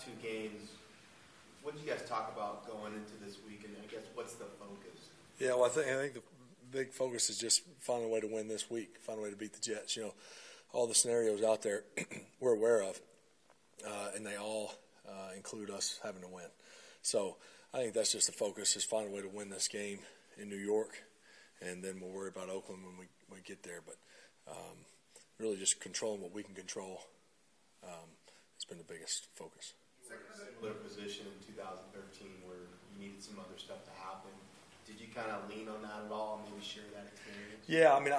2 games, what did you guys talk about going into this week, and I guess what's the focus? Yeah, well, I think the big focus is just finding a way to win this week, find a way to beat the Jets. You know, all the scenarios out there we're aware of, and they all include us having to win. So I think that's just the focus, is find a way to win this game in New York, and then we'll worry about Oakland when we get there. But really just controlling what we can control has been the biggest focus. Similar position in 2013 where you needed some other stuff to happen. Did you kind of lean on that at all and maybe share that experience? Yeah, I mean,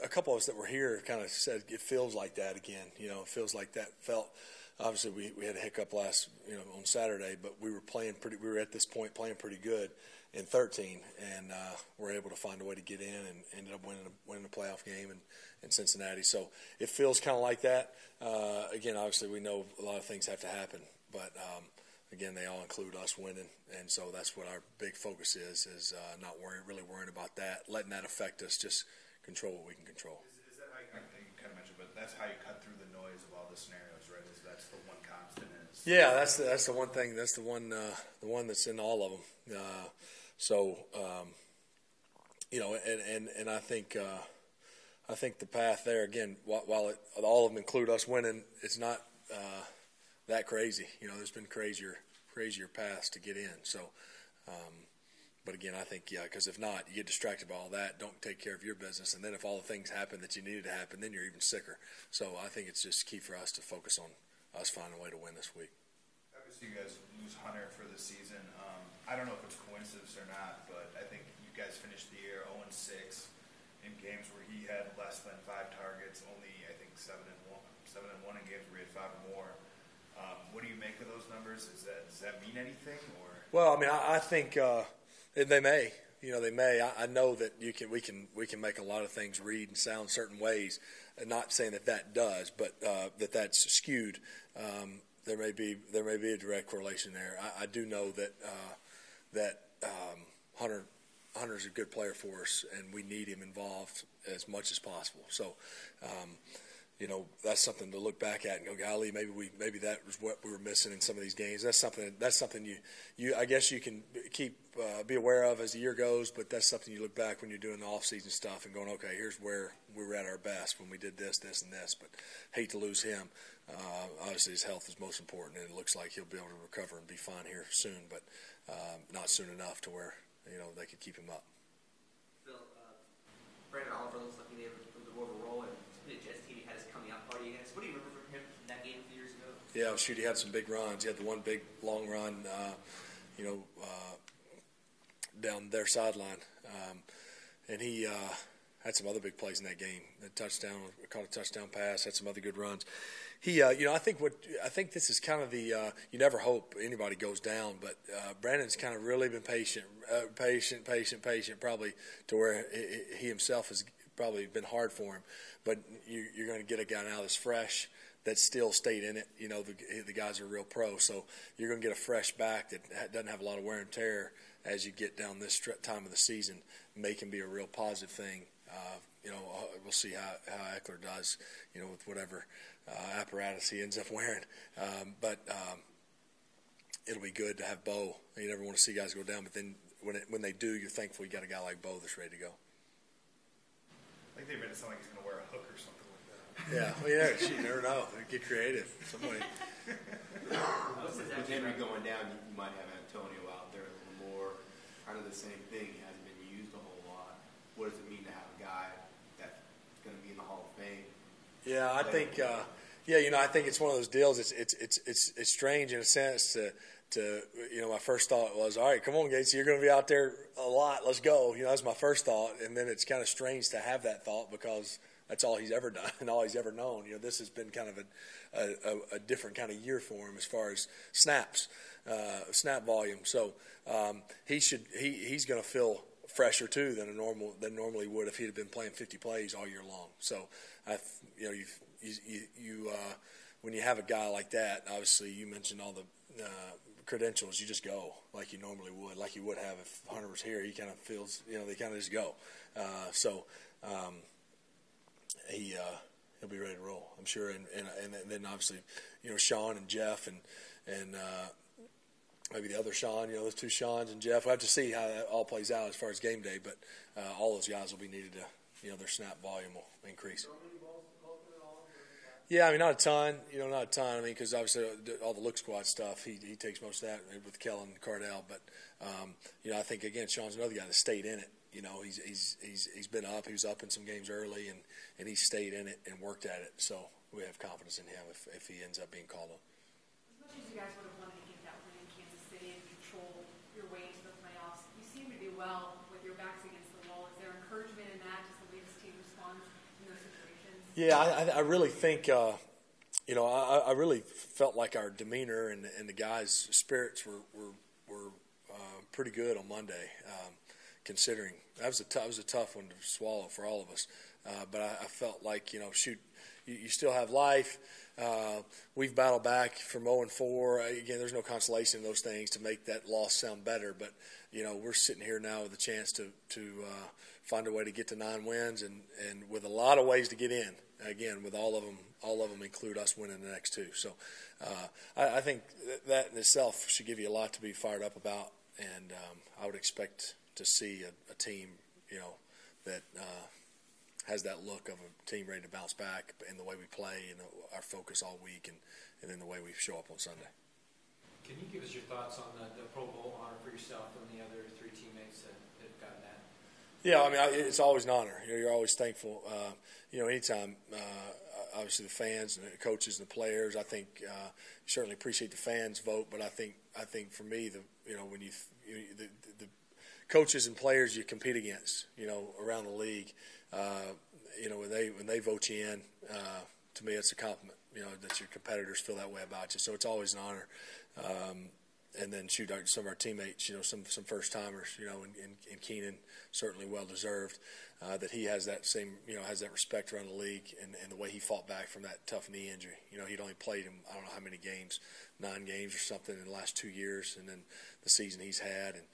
a couple of us that were here kind of said it feels like that again. You know, it feels like that felt. Obviously, we had a hiccup on Saturday, but we were at this point playing pretty good in 13, and were able to find a way to get in and ended up winning a playoff game in Cincinnati. So it feels kind of like that. Again, obviously, we know a lot of things have to happen, but again, they all include us winning, and so that's what our big focus is not really worrying about that, letting that affect us, just control what we can control. Is that how I think you kind of mentioned, but that's how you cut through the noise of all the scenarios, right? That's the one constant. Yeah, that's the one thing. That's the one that's in all of them. You know, and I think the path there again, while all of them include us winning, it's not that crazy. You know, there's been crazier paths to get in. So, but again, I think because if not, you get distracted by all that. Don't take care of your business, and then if all the things happen that you needed to happen, then you're even sicker. So I think it's just key for us to focus on us finding a way to win this week. Obviously, you guys lose Hunter for the season. I don't know if it's coincidence or not, but I think you guys finished the year 0-6 in games where he had less than 5 targets. Only I think 7-1 in games where he had 5 or more. What do you make of those numbers? Does that mean anything? Or well, I mean, I think they may. You know, they may. I know that we can make a lot of things read and sound certain ways. Not saying that does, but that's skewed. There may be a direct correlation there. I do know that Hunter's a good player for us, and we need him involved as much as possible. So, you know, that's something to look back at and go, golly, maybe that was what we were missing in some of these games. That's something you I guess you can be aware of as the year goes, but that's something you look back when you're doing the off-season stuff and going, okay, here's where we were at our best when we did this, and this. But hate to lose him. Obviously, his health is most important, and it looks like he'll be able to recover and be fine here soon, but not soon enough to where they could keep him up. Phil, Brandon Oliver looks like he able to put more of a role, and the Jets team he had his coming out party against. What do you remember from him from that game a few years ago? Yeah, shoot, he had some big runs. He had the one big long run, down their sideline, and he had some other big plays in that game. The touchdown, caught a touchdown pass, had some other good runs. He, I think this is kind of the you never hope anybody goes down, but Brandon's kind of really been patient, probably to where he himself has probably been hard for him. But you're going to get a guy now that's fresh, that still stayed in it. You know, the guys are real pro, so you're going to get a fresh back that doesn't have a lot of wear and tear as you get down this time of the season. May can be a real positive thing. We'll see how Eckler does, with whatever apparatus he ends up wearing. But it'll be good to have Bo. You never want to see guys go down, but then when they do, you're thankful you got a guy like Bo that's ready to go. I think they made it sound like he's going to wear a hook or something like that. Yeah, well, you never know. Get creative. Somebody. With Henry going down, you might have Antonio out there a little more. Kind of the same thing. He hasn't been used a whole lot. What does it mean to have a guy that's going to be in the Hall of Fame? Yeah, I think. I think it's one of those deals. It's strange in a sense to my first thought was, all right, come on, Gates, you're going to be out there a lot. Let's go. That's my first thought, and then it's kind of strange to have that thought because that's all he's ever done and all he's ever known. This has been kind of a different kind of year for him as far as snaps, snap volume. So he's going to feel fresher too than normally would if he'd have been playing 50 plays all year long. So when you have a guy like that, obviously you mentioned all the credentials, you just go like you normally would, like you would have if Hunter was here. He kind of feels, they kind of just go. He'll be ready to roll, I'm sure. And then obviously, Sean and Jeff and and maybe the other Sean, those two Seans and Jeff. We'll have to see how that all plays out as far as game day, but all those guys will be needed to, their snap volume will increase. Yeah, I mean, not a ton, not a ton. I mean, because obviously all the look squad stuff, he takes most of that with Kellen and Cardell. But, I think, again, Sean's another guy that stayed in it. He's been up. He was up in some games early, and he stayed in it and worked at it. So we have confidence in him if he ends up being called on. As much as you guys would have wanted to get that win in Kansas City and control your way into the playoffs, you seem to do well with your backs against the wall. Is there encouragement in that, just the way this team responds in those situations? Yeah, I really think, I really felt like our demeanor and the guys' spirits were pretty good on Monday, considering that was a tough one to swallow for all of us. But I felt like, you still have life. We've battled back from 0-4. Again, there's no consolation in those things to make that loss sound better. But, we're sitting here now with a chance to find a way to get to 9 wins and with a lot of ways to get in. Again, with all of them include us winning the next 2. So I think that in itself should give you a lot to be fired up about. And I would expect to see a team, that has that look of a team ready to bounce back in the way we play and our focus all week and in the way we show up on Sunday. Can you give us your thoughts on the Pro Bowl honor for yourself and the other 3 teammates that have gotten that? Yeah, I mean, it's always an honor. You're always thankful. Anytime, obviously the fans and the coaches and the players, I think you certainly appreciate the fans' vote, but I think for me, when the coaches and players you compete against, around the league, when they vote you in, to me it's a compliment, that your competitors feel that way about you. So it's always an honor. And then some of our teammates, some first timers, and Keenan, certainly well deserved, that he has that same, has that respect around the league and the way he fought back from that tough knee injury. He'd only played him, I don't know how many games, 9 games or something in the last 2 years, and then the season he's had, and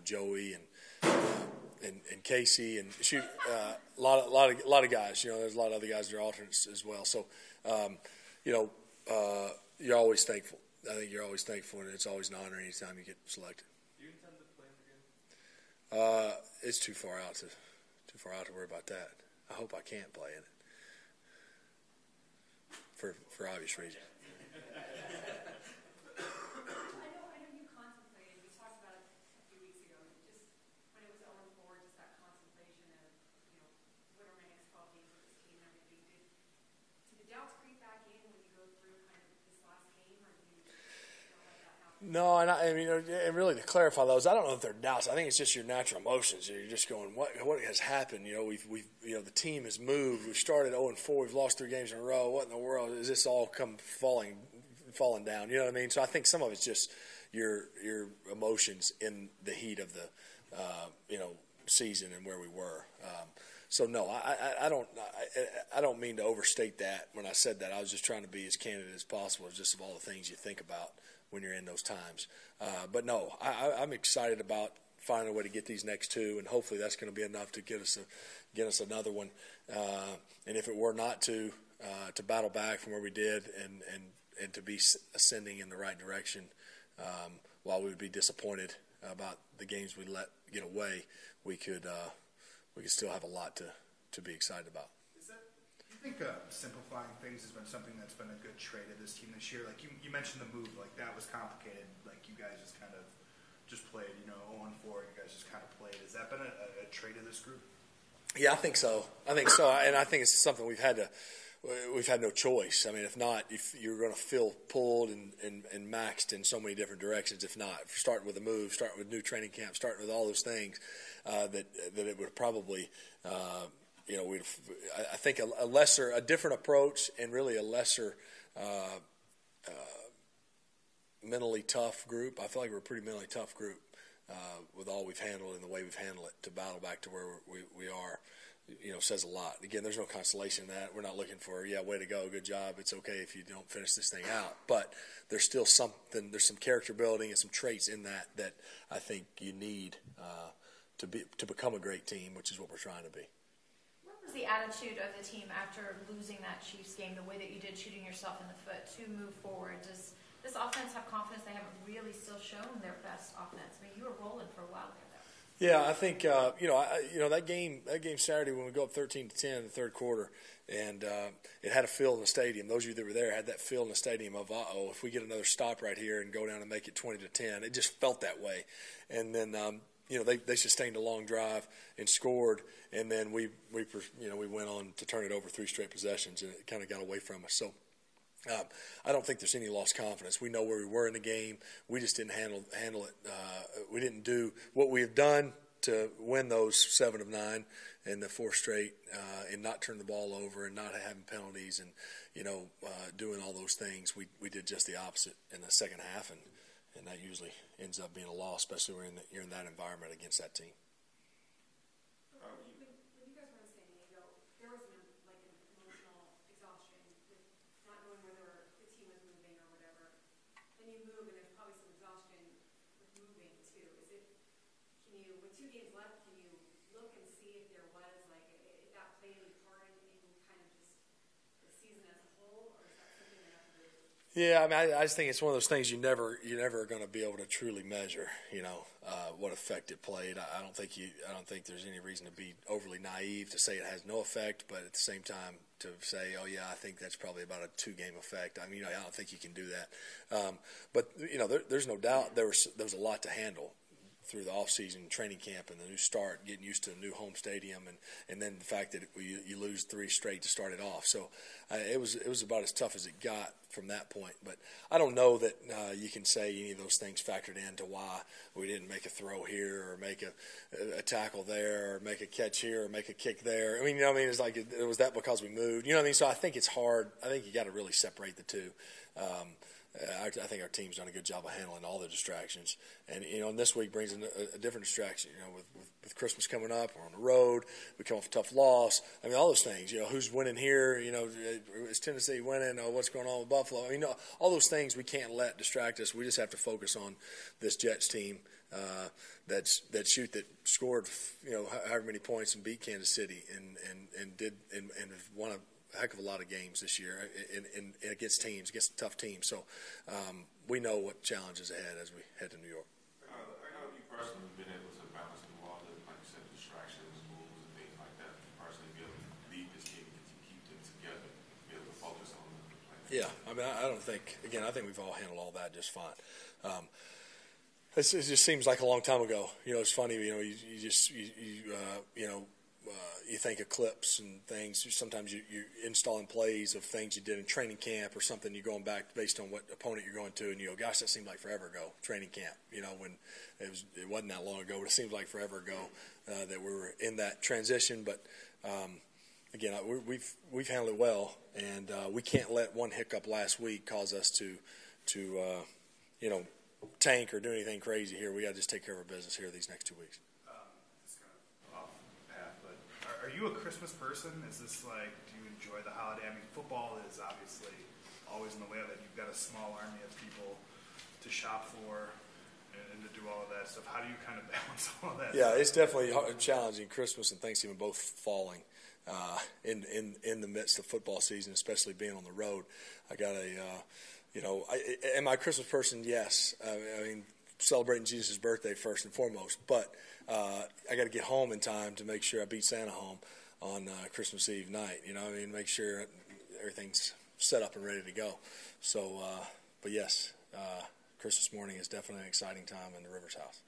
Joey and Casey and a lot of guys. There's a lot of other guys that are alternates as well. So, you're always thankful. I think you're always thankful, and it's always an honor anytime you get selected. Do you intend to play again? It's too far out to worry about that. I hope I can't play in it for obvious reasons. I know you contemplated. We talked about it a few weeks ago. Just when it was 0-4, just that contemplation of what are my next 12 games with this team and everything. Did the doubts creep back in when you go through kind of this last game, or do you not let that happen? No, and and really to clarify those, I don't know if they're doubts. I think it's just your natural emotions. You're just going, what has happened? We've the team has moved. We've started 0-4. We've lost 3 games in a row. What in the world is this all come falling down? You know what I mean? So I think some of it's just your emotions in the heat of the season and where we were. So no, I don't mean to overstate that when I said that. I was just trying to be as candid as possible, just of all the things you think about when you're in those times. But no, I'm excited about finding a way to get these next 2, and hopefully that's going to be enough to get us another one. And if it were not to battle back from where we did and to be ascending in the right direction, while we would be disappointed about the games we let get away, we could still have a lot to be excited about. Do you think simplifying things has been something that's been a good trait of this team this year? Like you mentioned the move, like that was complicated. Like you guys just kind of played, 0-4, you guys just kind of played. Has that been a trait of this group? Yeah, I think so. And I think it's something we've had no choice. I mean, if you're going to feel pulled and maxed in so many different directions, if not, starting with a move, starting with new training camp, starting with all those things, that it would probably, I think a different approach and really a lesser mentally tough group. I feel like we're a pretty mentally tough group with all we've handled and the way we've handled it to battle back to where we are. Says a lot. Again, there's no consolation in that. We're not looking for, way to go, good job. It's okay if you don't finish this thing out. But there's still there's some character building and some traits in that I think you need to become a great team, which is what we're trying to be. What was the attitude of the team after losing that Chiefs game, the way that you did, shooting yourself in the foot, to move forward? Does this offense have confidence? They haven't really still shown their best offense. I mean, you were rolling for a while there, though. Yeah, I think that game Saturday when we go up 13-10 in the third quarter, and it had a feel in the stadium. Those of you that were there had that feel in the stadium of if we get another stop right here and go down and make it 20-10, it just felt that way. And then they sustained a long drive and scored, and then we went on to turn it over 3 straight possessions, and it kind of got away from us. So. I don't think there's any lost confidence. We know where we were in the game. We just didn't handle it. We didn't do what we have done to win those 7 of 9 and the 4 straight, and not turn the ball over and not having penalties and doing all those things. We did just the opposite in the second half, and that usually ends up being a loss, especially when you're in that environment against that team. When you guys were in San Diego, there was an emotional exhaustion with not knowing whether the team was moving or whatever. Then you move, and there's probably some exhaustion with moving too. With 2 games left, can you look and see if there was if that played any part in kind of just the season as a whole, or is that something that have to do? Yeah, I mean, I just think it's one of those things you're never are going to be able to truly measure. What effect it played. I don't think there's any reason to be overly naive to say it has no effect, but at the same time to say, oh yeah, I think that's probably about a 2-game effect. I mean, I don't think you can do that. But there's no doubt there was a lot to handle through the off-season training camp and the new start, getting used to a new home stadium, and then the fact that you lose 3 straight to start it off. So it was about as tough as it got from that point. But I don't know that you can say any of those things factored into why we didn't make a throw here or make a tackle there or make a catch here or make a kick there. I mean, it's like it was that because we moved. So I think it's hard. I think you got to really separate the two. I think our team's done a good job of handling all the distractions, and and this week brings in a different distraction. With Christmas coming up, we're on the road. We come off a tough loss. I mean, all those things. Who's winning here? Is Tennessee winning? What's going on with Buffalo? I mean, all those things we can't let distract us. We just have to focus on this Jets team that scored however many points and beat Kansas City and have won a heck of a lot of games this year and against tough teams. So we know what challenges ahead as we head to New York. How have you personally been able to balance through all the, like you said, distractions, moves, and things like that? Personally, be able to lead this team and keep them together, be able to focus on the plan. Yeah, I mean, I think we've all handled all that just fine. It just seems like a long time ago. It's funny. You think of clips and things. Sometimes you're installing plays of things you did in training camp or something. You're going back based on what opponent you're going to, and you go, "Gosh, that seemed like forever ago." Training camp, when it wasn't that long ago, but it seems like forever ago that we were in that transition. But again, we've handled it well, and we can't let one hiccup last week cause us to tank or do anything crazy here. We got to just take care of our business here these next 2 weeks. It's kind of off path, but are you a Christmas person? Is this do you enjoy the holiday? I mean, football is obviously always in the way of it. You've got a small army of people to shop for and to do all of that stuff. How do you kind of balance all that? Yeah, it's definitely challenging. Christmas and Thanksgiving both falling in the midst of football season, especially being on the road. I got am I a Christmas person? Yes. I mean, celebrating Jesus' birthday first and foremost. But I got to get home in time to make sure I beat Santa home on Christmas Eve night. Make sure everything's set up and ready to go. So, but yes, Christmas morning is definitely an exciting time in the Rivers house.